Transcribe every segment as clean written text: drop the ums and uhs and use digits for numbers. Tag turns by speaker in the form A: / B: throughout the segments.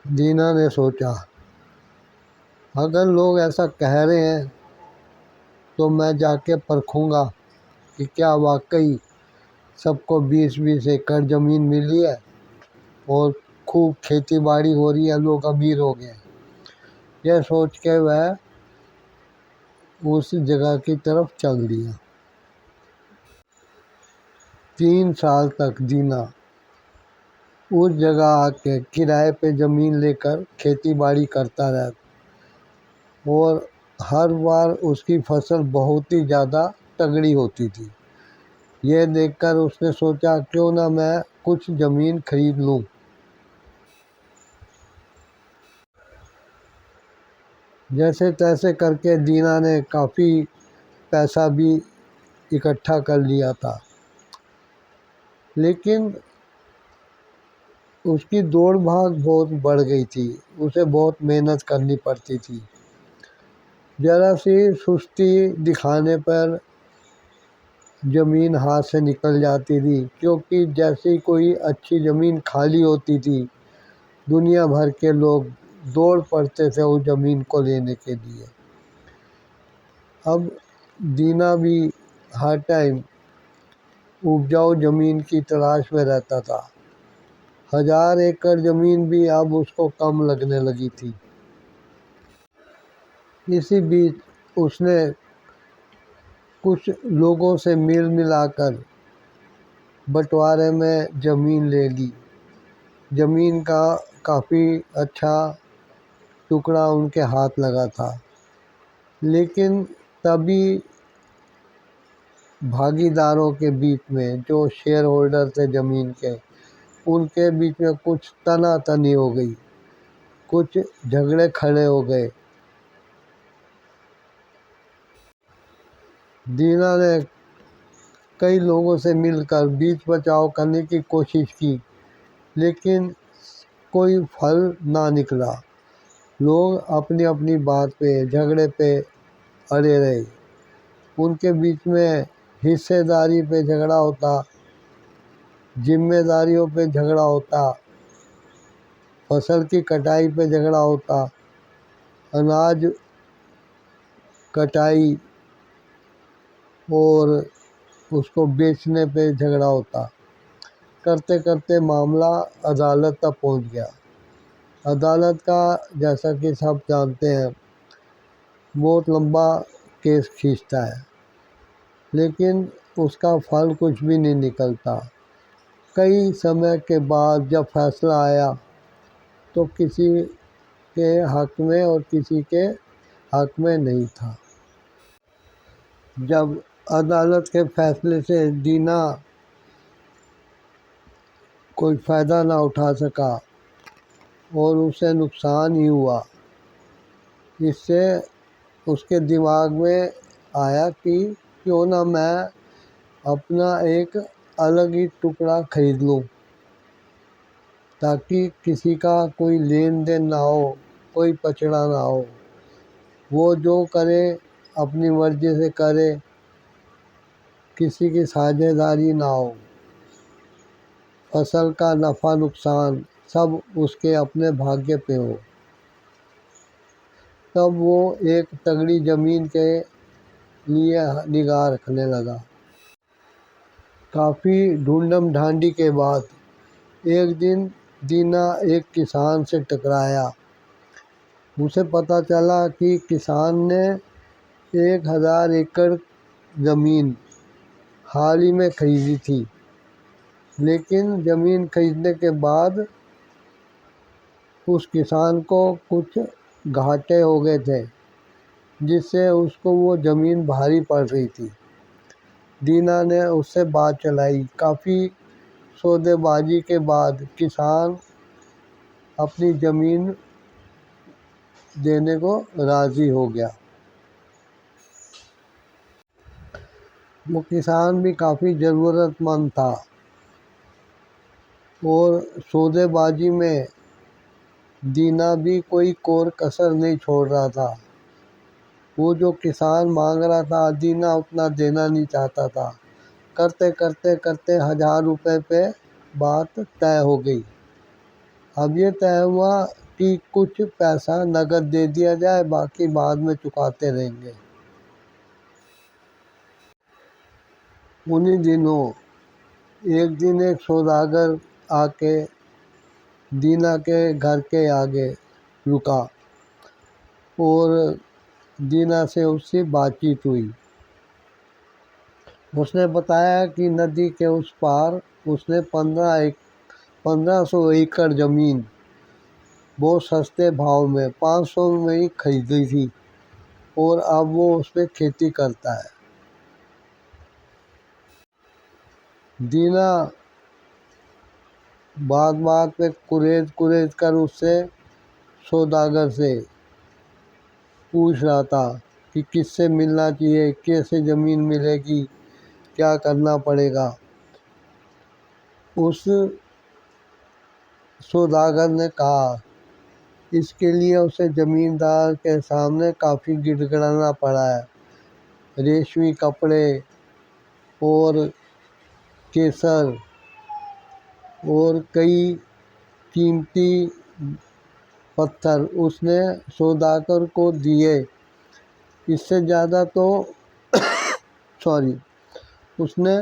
A: दीना ने सोचा, अगर लोग ऐसा कह रहे हैं तो मैं जाके परखूंगा कि क्या वाकई सबको 20-20 एकड़ ज़मीन मिली है और खूब खेती बाड़ी हो रही है, लोग अमीर हो गए। यह सोच के वह उस जगह की तरफ चल दिया। 3 साल तक दीना उस जगह आके किराए पे ज़मीन लेकर खेती बाड़ी करता रहा और हर बार उसकी फसल बहुत ही ज़्यादा तगड़ी होती थी। यह देखकर उसने सोचा, क्यों ना मैं कुछ ज़मीन खरीद लूं। जैसे तैसे करके दीना ने काफ़ी पैसा भी इकट्ठा कर लिया था, लेकिन उसकी दौड़ भाग बहुत बढ़ गई थी। उसे बहुत मेहनत करनी पड़ती थी। ज़रा सी सुस्ती दिखाने पर ज़मीन हाथ से निकल जाती थी, क्योंकि जैसी कोई अच्छी ज़मीन खाली होती थी, दुनिया भर के लोग दौड़ पड़ते थे उस ज़मीन को लेने के लिए। अब दीना भी हर टाइम उपजाऊ ज़मीन की तलाश में रहता था। 1000 एकड़ ज़मीन भी अब उसको कम लगने लगी थी। इसी बीच उसने कुछ लोगों से मिल मिलाकर बंटवारे में ज़मीन ले ली। ज़मीन का काफ़ी अच्छा टुकड़ा उनके हाथ लगा था, लेकिन तभी भागीदारों के बीच में, जो शेयर होल्डर थे ज़मीन के, उनके बीच में कुछ तनातनी हो गई, कुछ झगड़े खड़े हो गए। दीना ने कई लोगों से मिलकर बीच बचाव करने की कोशिश की, लेकिन कोई फल ना निकला। लोग अपनी अपनी बात पे, झगड़े पे अड़े रहे। उनके बीच में हिस्सेदारी पे झगड़ा होता, जिम्मेदारियों पे झगड़ा होता, फसल की कटाई पे झगड़ा होता, अनाज कटाई और उसको बेचने पे झगड़ा होता। करते करते मामला अदालत तक पहुंच गया। अदालत का, जैसा कि सब जानते हैं, बहुत लंबा केस खींचता है, लेकिन उसका फल कुछ भी नहीं निकलता। कई समय के बाद जब फैसला आया तो किसी के हक में और किसी के हक में नहीं था। जब अदालत के फैसले से दीना कोई फ़ायदा ना उठा सका और उसे नुकसान ही हुआ, इससे उसके दिमाग में आया कि क्यों ना मैं अपना एक अलग ही टुकड़ा खरीद लूँ, ताकि किसी का कोई लेन देन ना हो, कोई पचड़ा ना हो। वो जो करे अपनी मर्ज़ी से करे, किसी की साझेदारी ना हो। फसल का नफ़ा नुकसान सब उसके अपने भाग्य पे हो। तब वो एक तगड़ी ज़मीन के लिए निगाह रखने लगा। काफ़ी ढूंढम ढांडी के बाद एक दिन दीना एक किसान से टकराया। उसे पता चला कि किसान ने 1000 एकड़ ज़मीन हाल ही में खरीदी थी, लेकिन ज़मीन खरीदने के बाद उस किसान को कुछ घाटे हो गए थे, जिससे उसको वो ज़मीन भारी पड़ रही थी। दीना ने उससे बात चलाई। काफ़ी सौदेबाजी के बाद किसान अपनी ज़मीन देने को राज़ी हो गया। वो किसान भी काफ़ी ज़रूरतमंद था और सौदेबाजी में दीना भी कोई कोर कसर नहीं छोड़ रहा था। वो जो किसान मांग रहा था, दीना उतना देना नहीं चाहता था। करते करते करते 1000 रुपये पे बात तय हो गई। अब ये तय हुआ कि कुछ पैसा नकद दे दिया जाए, बाकी बाद में चुकाते रहेंगे। उन्हीं दिनों एक दिन एक सौदागर आके दीना के घर के आगे रुका और दीना से उससे बातचीत हुई। उसने बताया कि नदी के उस पार उसने 1500 एकड़ ज़मीन बहुत सस्ते भाव में 500 में ही खरीदी थी और अब वो उस पर खेती करता है। दीना बात बात पे कुरेद कुरेद कर उससे सौदागर से पूछ रहा था कि किससे मिलना चाहिए, कैसे ज़मीन मिलेगी, क्या करना पड़ेगा। उस सौदागर ने कहा इसके लिए उसे ज़मींदार के सामने काफ़ी गिड़गिड़ाना पड़ा है। रेशमी कपड़े और केसर और कई कीमती पत्थर उसने सौदागर को दिए। इससे ज़्यादा तो उसने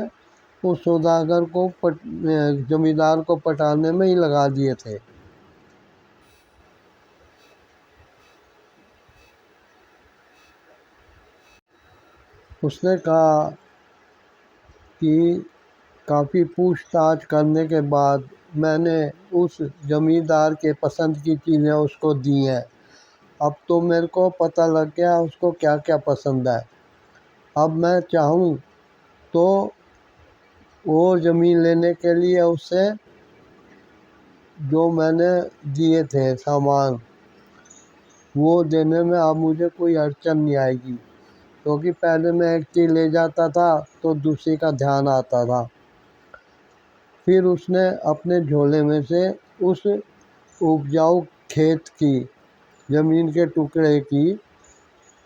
A: उस सौदागर को जमींदार को पटाने में ही लगा दिए थे। उसने कहा कि काफ़ी पूछताछ करने के बाद मैंने उस जमींदार के पसंद की चीज़ें उसको दी हैं। अब तो मेरे को पता लग गया उसको क्या क्या पसंद है। अब मैं चाहूँ तो और ज़मीन लेने के लिए उससे जो मैंने दिए थे सामान वो देने में अब मुझे कोई अड़चन नहीं आएगी, क्योंकि पहले मैं एक चीज़ ले जाता था तो दूसरी का ध्यान आता था। फिर उसने अपने झोले में से उस उपजाऊ खेत की ज़मीन के टुकड़े की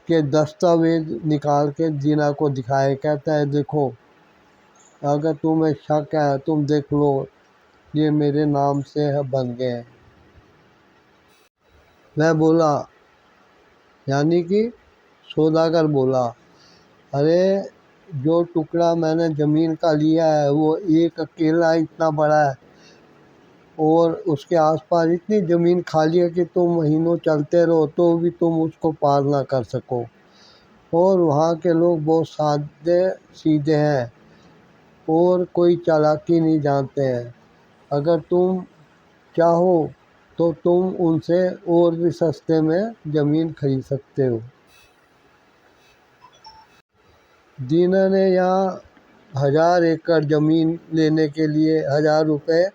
A: के दस्तावेज निकाल के दीना को दिखाए। कहता है देखो, अगर तुम्हें शक है तुम देख लो, ये मेरे नाम से है बन गए हैं। मैं बोला, यानी कि सौदागर बोला, अरे जो टुकड़ा मैंने ज़मीन का लिया है वो एक अकेला इतना बड़ा है और उसके आसपास इतनी ज़मीन खाली है कि तुम महीनों चलते रहो तो भी तुम उसको पार ना कर सको। और वहाँ के लोग बहुत सादे सीधे हैं और कोई चालाकी नहीं जानते हैं। अगर तुम चाहो तो तुम उनसे और भी सस्ते में ज़मीन खरीद सकते हो। दीना ने यहाँ 1000 एकड़ ज़मीन लेने के लिए 1000 रुपये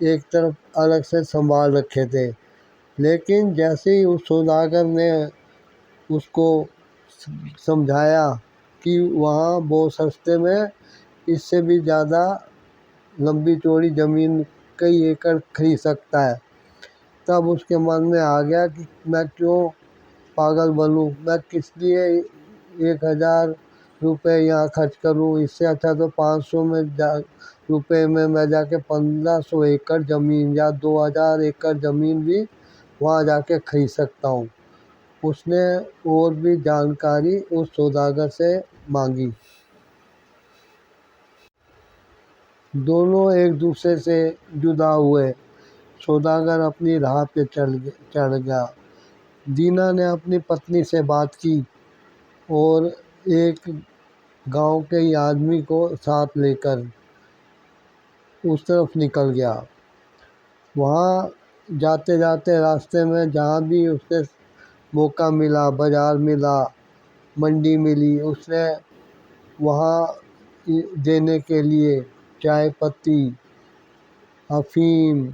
A: एक तरफ अलग से संभाल रखे थे। लेकिन जैसे ही उस सौदागर ने उसको समझाया कि वहाँ बहुत सस्ते में इससे भी ज़्यादा लंबी चौड़ी ज़मीन कई एकड़ खरीद सकता है, तब उसके मन में आ गया कि मैं क्यों पागल बनूं, मैं किस लिए 1000 रुपये यहाँ खर्च करूं। इससे अच्छा तो 500 रुपये में मैं जाके 1500 एकड़ ज़मीन या 2000 एकड़ ज़मीन भी वहाँ जाके खरीद सकता हूँ। उसने और भी जानकारी उस सौदागर से मांगी। दोनों एक दूसरे से जुदा हुए। सौदागर अपनी राह पे चढ़ गया। दीना ने अपनी पत्नी से बात की और एक गांव के ही आदमी को साथ लेकर उस तरफ निकल गया। वहाँ जाते जाते रास्ते में जहाँ भी उसे मौका मिला, बाज़ार मिला, मंडी मिली, उसने वहाँ देने के लिए चाय पत्ती, अफीम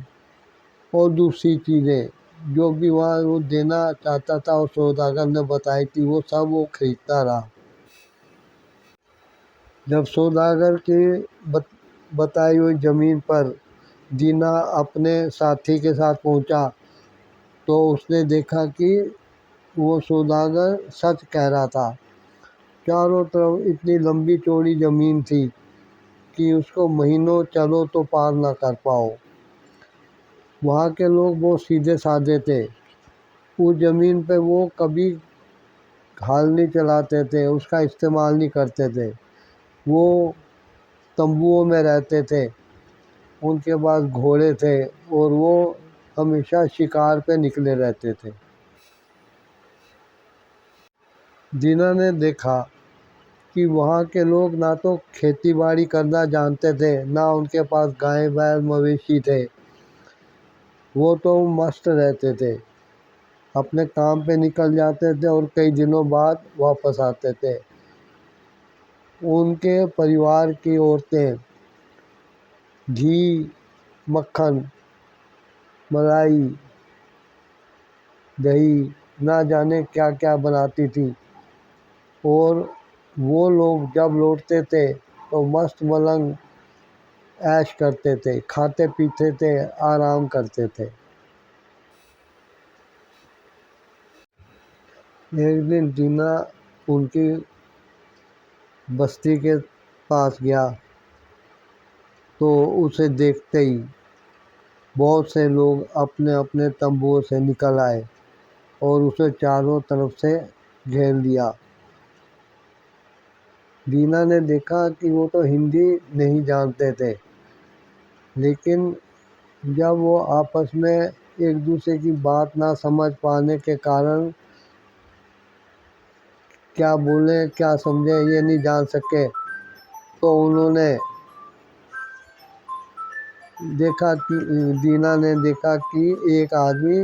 A: और दूसरी चीज़ें जो भी वहाँ वो देना चाहता था और सौदागर ने बताई थी वो सब वो खरीदता रहा। जब सौदागर की बताई हुई ज़मीन पर दीना अपने साथी के साथ पहुंचा तो उसने देखा कि वो सौदागर सच कह रहा था। चारों तरफ इतनी लंबी चौड़ी ज़मीन थी कि उसको महीनों चलो तो पार ना कर पाओ। वहाँ के लोग बहुत सीधे साधे थे। उस ज़मीन पे वो कभी हाल नहीं चलाते थे, उसका इस्तेमाल नहीं करते थे। वो तंबुओं में रहते थे, उनके पास घोड़े थे और वो हमेशा शिकार पे निकले रहते थे। दीना ने देखा कि वहाँ के लोग ना तो खेती बाड़ी करना जानते थे, ना उनके पास गाय बैल मवेशी थे। वो तो मस्त रहते थे, अपने काम पे निकल जाते थे और कई दिनों बाद वापस आते थे। उनके परिवार की औरतें घी, मक्खन, मलाई, दही, ना जाने क्या क्या बनाती थी। और वो लोग जब लौटते थे तो मस्त मलंग ऐश करते थे, खाते पीते थे, आराम करते थे। एक दिन दीना उनकी बस्ती के पास गया तो उसे देखते ही बहुत से लोग अपने अपने तंबुओं से निकल आए और उसे चारों तरफ से घेर लिया। दीना ने देखा कि वो तो हिंदी नहीं जानते थे, लेकिन जब वो आपस में एक दूसरे की बात ना समझ पाने के कारण क्या बोले क्या समझे ये नहीं जान सके, तो उन्होंने देखा कि दीना ने देखा कि एक आदमी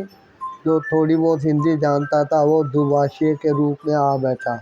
A: जो थोड़ी बहुत हिंदी जानता था वो दुभाषी के रूप में आ बैठा।